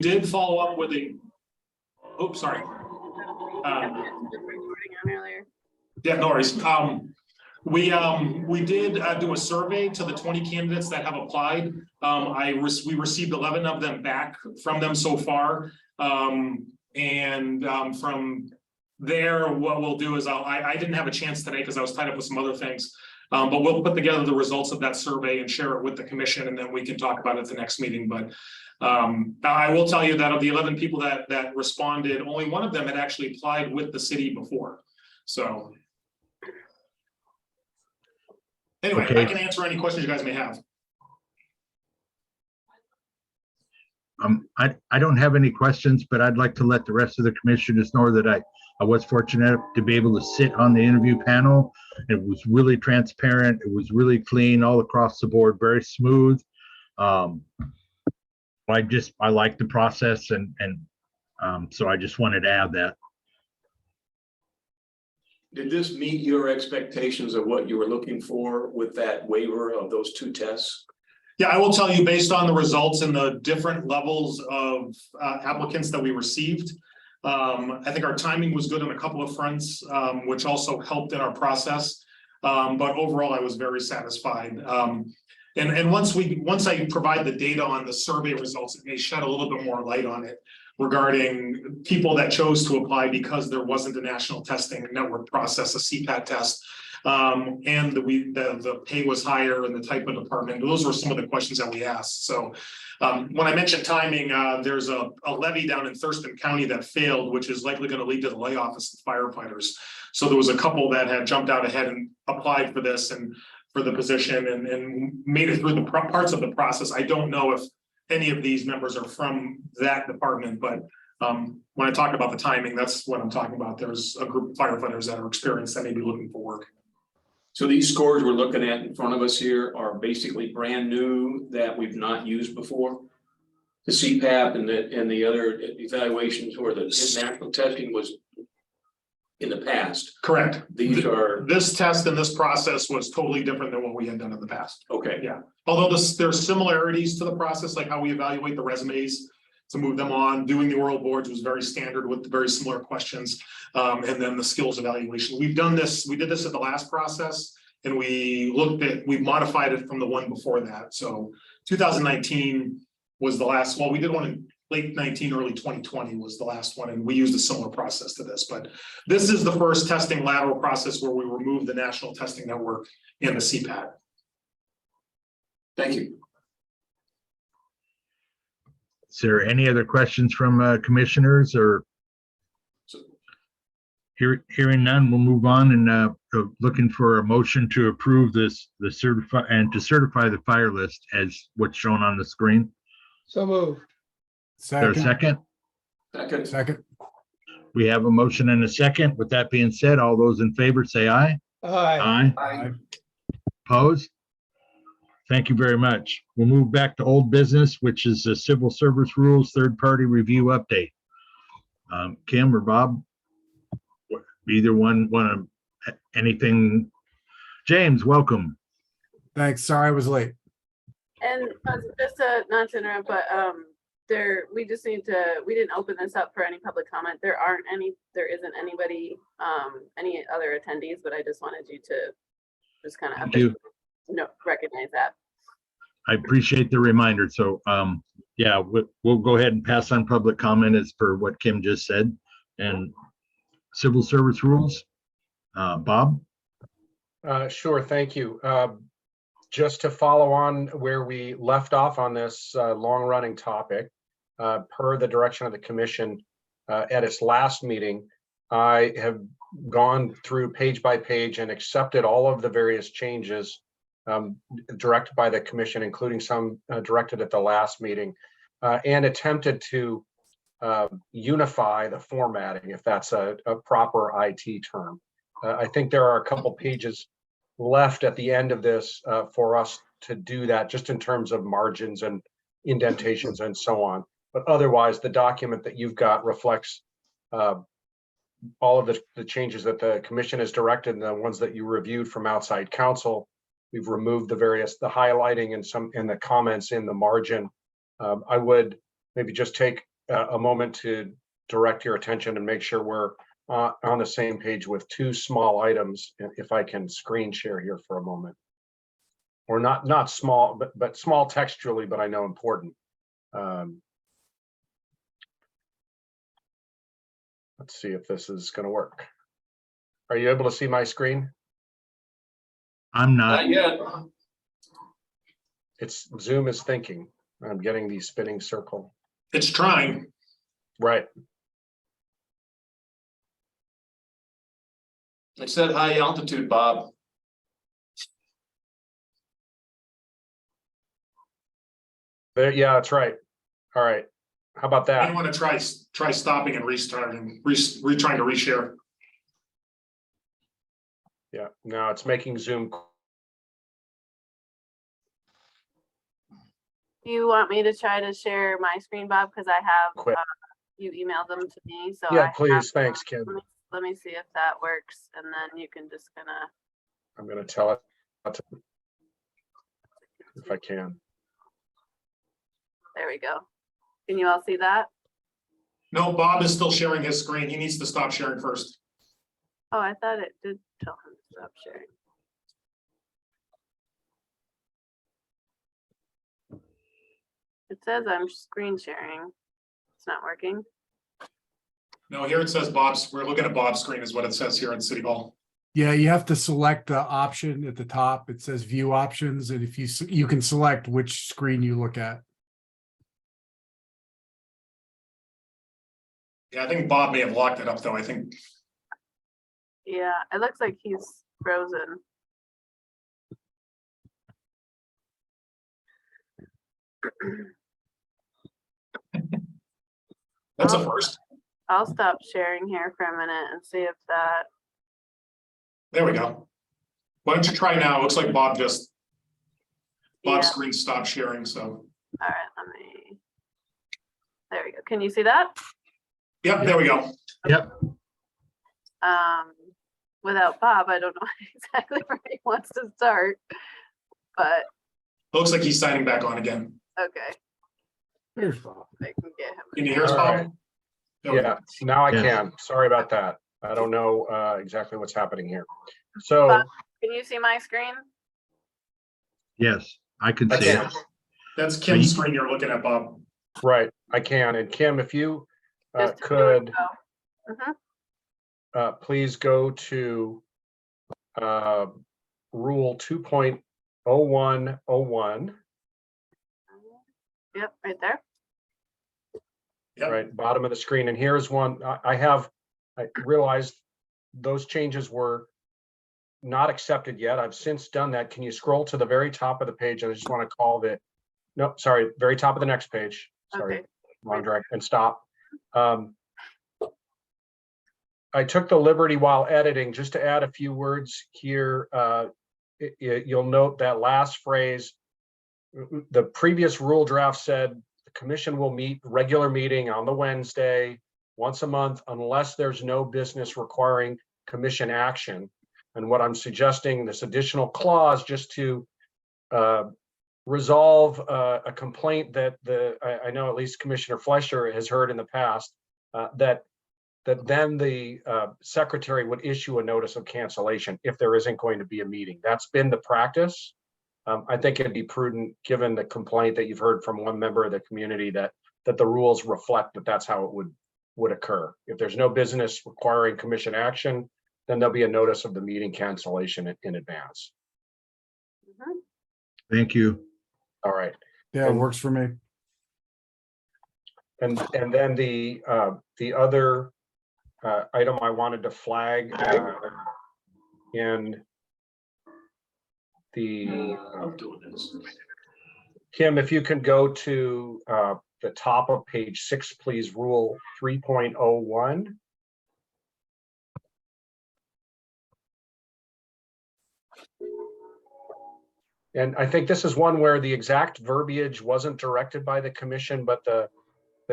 did follow up with a, oh, sorry. Yeah, no worries. We did do a survey to the 20 candidates that have applied. We received 11 of them back from them so far. From there, what we'll do is I didn't have a chance today because I was tied up with some other things. But we'll put together the results of that survey and share it with the commission, and then we can talk about it at the next meeting. But I will tell you that of the 11 people that responded, only one of them had actually applied with the city before. So anyway, okay. I can answer any questions you guys may have. I don't have any questions, but I'd like to let the rest of the commissioners know that I was fortunate to be able to sit on the interview panel. It was really transparent. It was really clean all across the board, very smooth. I like the process, and so I just wanted to add that. Did this meet your expectations of what you were looking for with that waiver of those 2 tests? Yeah, I will tell you, based on the results and the different levels of applicants that we received, I think our timing was good on a couple of fronts, which also helped in our process. But overall, I was very satisfied. And once I provide the data on the survey results, it may shed a little bit more light on it regarding people that chose to apply because there wasn't a national testing network process, a CPAT test. And the pay was higher in the type of department. Those were some of the questions that we asked. So when I mentioned timing, there's a levy down in Thurston County that failed, which is likely going to lead to the layoff of some firefighters. So there was a couple that had jumped out ahead and applied for this and for the position and made it through the parts of the process. I don't know if any of these members are from that department, but when I talk about the timing, that's what I'm talking about. There's a group of firefighters that are experienced that may be looking for work. So these scores we're looking at in front of us here are basically brand new that we've not used before. The CPAP and the other evaluations or the national testing was in the past. Correct. These are this test and this process was totally different than what we had done in the past. okay. Yeah. Although there's similarities to the process, like how we evaluate the resumes to move them on. Doing the oral boards was very standard with very similar questions. And then the skills evaluation. We did this at the last process, and we modified it from the one before that. So 2019 was the last, well, we did one in late 19, early 2020 was the last one. And we used a similar process to this, but this is the first testing lateral process where we removed the national testing network and the CPAT. Thank you. Is there any other questions from commissioners or? Hearing none, we'll move on and looking for a motion to approve to certify the fire list as what's shown on the screen. So moved. Second. Is there a second? Second. We have a motion and a second. With that being said, all those in favor say aye. Aye. Aye. Opposed? Thank you very much. We'll move back to old business, which is the civil service rules third-party review update. Kim or Bob? Either one want to anything? James, welcome. Thanks. Sorry I was late. And just not to interrupt, but we just need to, we didn't open this up for any public comment. There isn't anybody, any other attendees, but I just wanted you to just kind of recognize that. I appreciate the reminder. So yeah, we'll go ahead and pass on public comment as per what Kim just said. And civil service rules, Bob? Sure, thank you. Just to follow on where we left off on this long-running topic, per the direction of the commission at its last meeting, I have gone through page by page and accepted all of the various changes directed by the commission, including some directed at the last meeting, and attempted to unify the formatting, if that's a proper IT term. I think there are a couple pages left at the end of this for us to do that, just in terms of margins and indentations and so on. But otherwise, the document that you've got reflects all of the changes that the commission has directed and the ones that you reviewed from outside counsel. We've removed the highlighting and the comments in the margin. I would maybe just take a moment to direct your attention and make sure we're on the same page with two small items. If I can screen share here for a moment. Or not small, but small textually, but I know important. Let's see if this is going to work. Are you able to see my screen? I'm not. Not yet. It's Zoom is thinking. I'm getting the spinning circle. It's trying. Right. It said high altitude, Bob. There, yeah, that's right. All right. How about I that? want to try stopping and restarting, trying to reshare. Yeah. Now it's making Zoom. Do you want me to try to share my screen, Bob? Because I have, Quit. you emailed them to me, so Yeah, I please. have, Thanks, Kim. let me see if that works, and then you can just kind of. I'm going to tell it if I can. There we go. Can you all see that? No, Bob is still sharing his screen. He needs to stop sharing first. Oh, I thought it did tell him to stop sharing. It says I'm screen sharing. It's not working. No, here it says Bob's, we're looking at Bob's screen is what it says here in City Hall. Yeah, you have to select the option at the top. It says view options, and if you can select which screen you look at. Yeah, I think Bob may have locked it up though. I think. Yeah, it looks like he's frozen. That's a first. I'll stop sharing here for a minute and see if that. There we go. Why don't you try now? It looks like Bob's Yeah. screen stopped sharing, so. All right, let me. There we go. Can you see that? Yep, there we go. Yep. Without Bob, I don't know exactly where he wants to start, but Looks like he's signing back on again. okay, Here's Bob. I can get him. Can you hear us, All Bob? right. There we Yeah, go. now I Yes. can. Sorry about that. I don't know exactly what's happening here. So Bob, can you see my screen? Yes, I can I see it. can. That's Kim's screen you're looking at, Bob. Right, I can. And Kim, if you Just tell me where to could go. Mhm. please go to rule 2.0101, Yep, right there. Yep. right, bottom of the screen. And here's one I realized those changes were not accepted yet. I've since done that. Can you scroll to the very top of the page? I just want to call it, no, sorry, very top of the next page. Sorry, Okay. wrong direct, and stop. I took the liberty while editing just to add a few words here. You'll note that last phrase, the previous rule draft said the commission will meet regular meeting on the Wednesday once a month unless there's no business requiring commission action. And what I'm suggesting, this additional clause, just to resolve a complaint that I know at least Commissioner Fleischer has heard in the past, that then the secretary would issue a notice of cancellation if there isn't going to be a meeting. That's been the practice. I think it'd be prudent, given the complaint that you've heard from one member of the community, that the rules reflect that that's how it would occur. If there's no business requiring commission action, then there'll be a notice of the meeting cancellation in advance. Mhm. Thank you. All right. Yeah, it works for me. And then the other item I wanted to flag in the I'm doing this. Kim, if you can go to the top of page 6, please, rule 3.01. And I think this is one where the exact verbiage wasn't directed by the commission, but the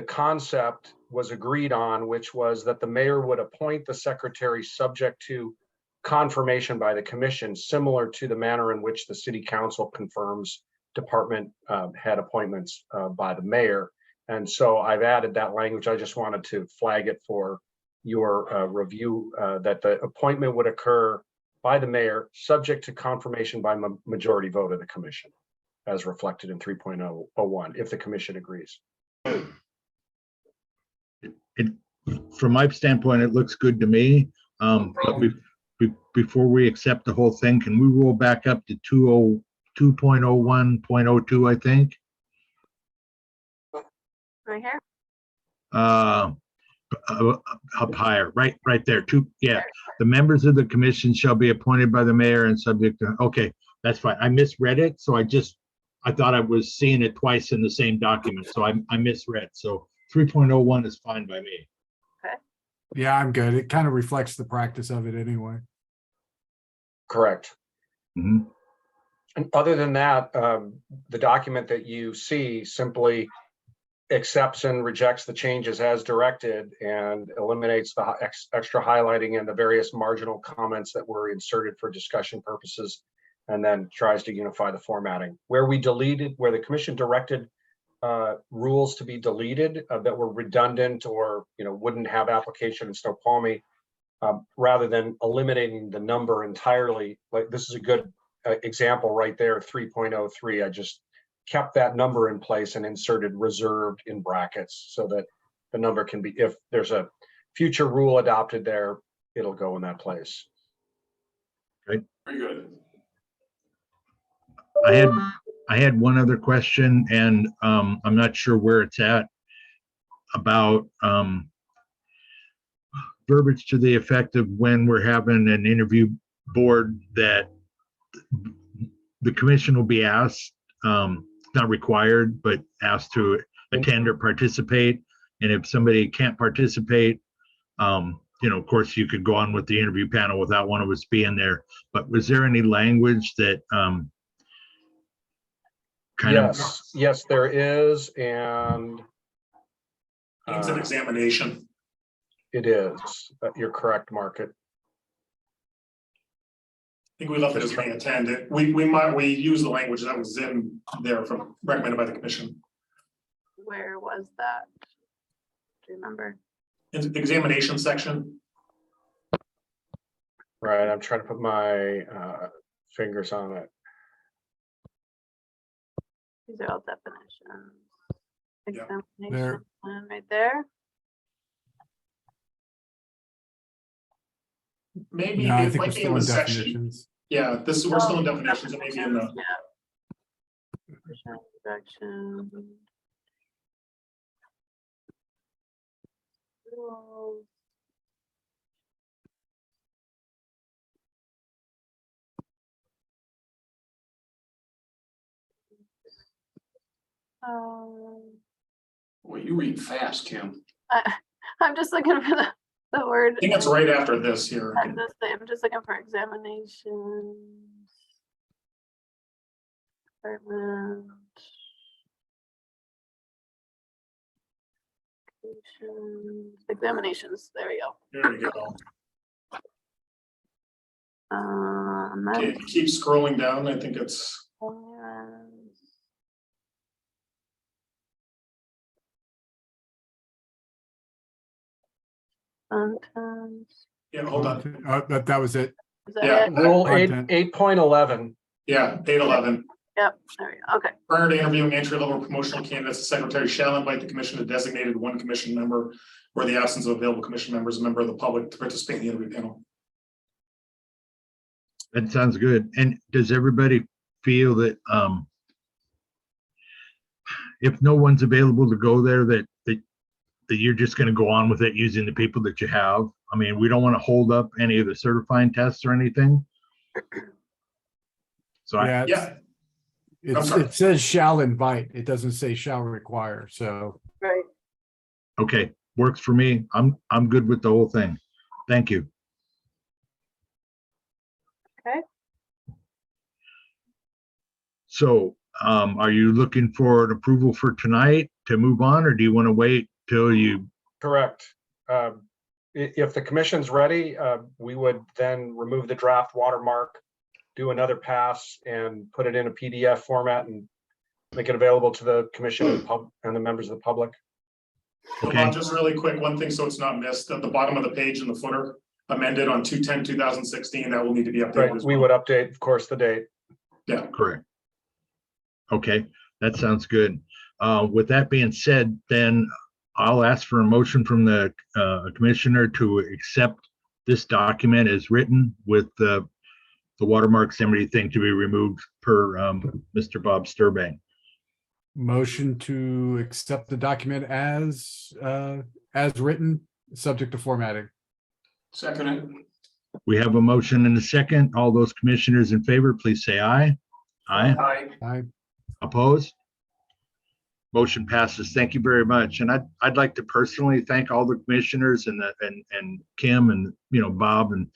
concept was agreed on, which was that the mayor would appoint the secretary subject to confirmation by the commission, similar to the manner in which the city council confirms department head appointments by the mayor. And so I've added that language. I just wanted to flag it for your review, that the appointment would occur by the mayor, subject to confirmation by majority vote of the commission, as reflected in 3.01, if the commission agrees. From my standpoint, it looks good to me. But before we accept the whole thing, can we roll back up to 2.01.02, I think? Right here. Up higher, right there. Yeah. The members of the commission shall be appointed by the mayor and subject to, okay, that's fine. I misread it. So I thought I was seeing it twice in the same document. So I misread. So 3.01 is fine by me. Yeah, I'm good. It kind of reflects the practice of it anyway. Correct. Mhm. And other than that, the document that you see simply accepts and rejects the changes as directed and eliminates the extra highlighting and the various marginal comments that were inserted for discussion purposes, and then tries to unify the formatting. Where the commission directed rules to be deleted that were redundant or wouldn't have application in Snoqualmie, rather than eliminating the number entirely. Like, this is a good example right there, 3.03. I just kept that number in place and inserted reserved in brackets so that the number can be, if there's a future rule adopted there, it'll go in that place. Very good. I had one other question, and I'm not sure where it's at, about verbiage to the effect of when we're having an interview board that the commission will be asked, not required, but asked to attend or participate. And if somebody can't participate, of course, you could go on with the interview panel without one of us being there. But was there any language that Yes, there is, and It's an examination. it is. You're correct, Market. I think we left it as may attend. We use the language that was in there from recommended by the commission. Where was that? Do you remember? In the examination section. Right, I'm trying to put my fingers on it. These are all definitions. Yeah. Examination plan right there. Maybe No, I it think we're might be in still the in section. definitions. Yeah, we're still in definitions. It may be in the. Yeah. Introduction. Rules. Well, you read fast, Kim. I'm just looking for the word. I think it's right after this here. I'm just looking for examinations. Department. Examinations. There we go. There we go. Okay, if you keep scrolling down, I think it's. Content. Yeah, hold on. Oh, that was it. Is that Yeah. it? Rule Content. 8.11. Yeah, 811. Yep. There we go. Okay. Prior to interviewing entry-level promotional candidates, the secretary shall invite the commission to designated one commission member, or the absence of available commission members, a member of the public, to participate in the interview panel. That sounds good. And does everybody feel that if no one's available to go there, that you're just going to go on with it using the people that you have? I mean, we don't want to hold up any of the certifying tests or anything. So Yeah, it says shall invite. It doesn't say shall require. So Right. okay, works for me. I'm good with the whole thing. Thank you. Okay. So are you looking for an approval for tonight to move on, or do you want to wait till you? Correct. If the commission's ready, we would then remove the draft watermark, do another pass, and put it in a PDF format and make it available to the commission and and the members of the public. So Okay. Bob, just really quick, one thing so it's not missed, at the bottom of the page in the footer, amended on 2/10/2016, that will need to be updated Right, as we well. would update, of course, the date. Yeah, Correct. Okay, that sounds good. With that being said, then I'll ask for a motion from the commissioner to accept this document as written with the watermarks and everything to be removed per Mr. Bob Sturbank. Motion to accept the document as written, subject to formatting. Second it. We have a motion and a second. All those commissioners in favor, please say aye. Aye. Aye. I Opposed? Motion passes. Thank you very much. And I'd like to personally thank all the commissioners and Kim and, Bob and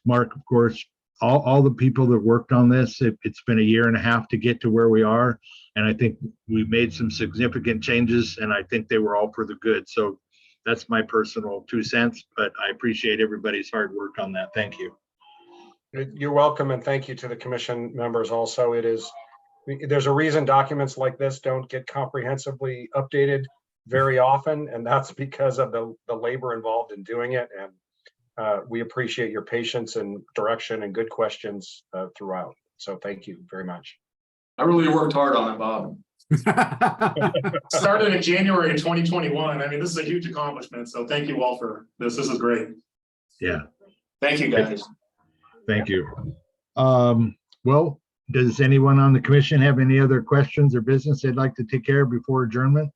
Mark, of course, all the people that worked on this. It's been a year and a half to get to where we are. And I think we made some significant changes, and I think they were all for the good. So that's my personal 2 cents, but I appreciate everybody's hard work on that. Thank you. You're welcome, and thank you to the commission members also. There's a reason documents like this don't get comprehensively updated very often, and that's because of the labor involved in doing it. And we appreciate your patience and direction and good questions throughout. So thank you very much. I really worked hard on it, Bob. started in January 2021. I mean, this is a huge accomplishment. So thank you all for this. This is great. Yeah, Thank you, guys. thank you. Well, does anyone on the commission have any other questions or business they'd like to take care of before adjournment?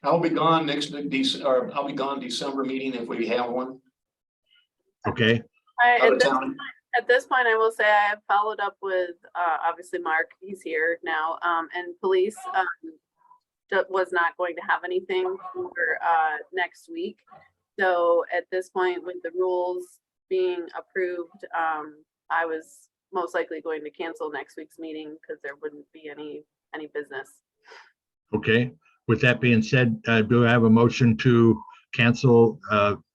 I'll be gone I'll be gone December meeting if we have one. Okay, Out of town. At this point, I will say I have followed up with, obviously Mark, he's here now, and police, was not going to have anything for, next week. So at this point, with the rules being approved, I was most likely going to cancel next week's meeting because there wouldn't be any business. okay. With that being said, do I have a motion to cancel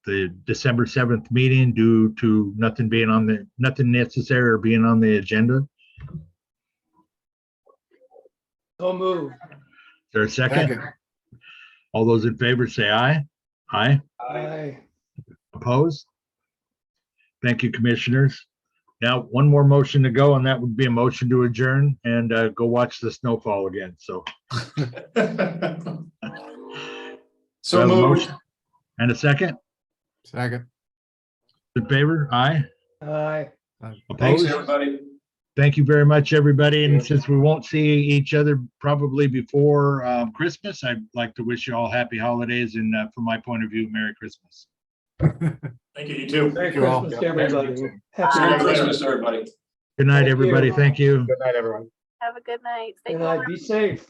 the December 7th meeting due to nothing necessary or being on the agenda? So move. Is there a second? Second. All those in favor say aye. Aye. Aye. Opposed? Thank you, commissioners. Now, one more motion to go, and that would be a motion to adjourn and go watch the snowfall again. So So we have a moved. motion and a second. Second. In favor? Aye. Aye. Thanks, Opposed? everybody. Thank you very much, everybody. And since we won't see each other probably before Christmas, I'd like to wish you all happy holidays and from my point of view, Merry Christmas. Thank you. You too. Merry you all. Christmas, everybody. Merry Happy Christmas, everybody. Good night, Thank you. everybody. Thank you. Good night, everyone. Have a good night. Stay Good warm. night. Be safe.